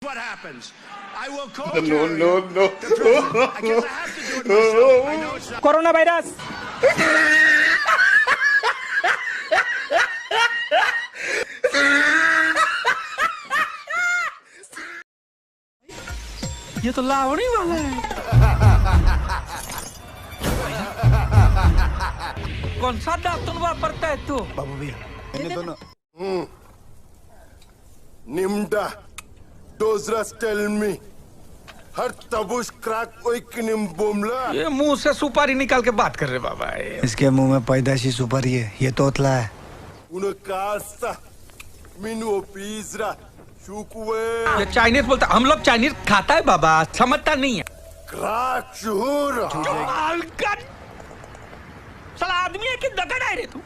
What happens? I will call No. the president. I guess I have to do it myself. I know it's not. Corona virus ये तो लावणी वाला है। कौन सा दातुन वापरता है तू? बाबू भैया इन्हें दोनों Nimda, Dozras tell me. हर तबुश क्रैक ओइक निम्बुमला ये मुंह से सुपारी निकाल के बात कर रहे बाबा। इसके मुंह में पैदाशी सुपारी है, ये तोतला है। उनकास्ता मिनु पिज़्रा शुकुए ये चाइनीज बोलता, हम लोग चाइनीज खाता है बाबा, समझता नहीं है। क्रैक शुहूर साला आदमी है कि दगड़ है रे तू?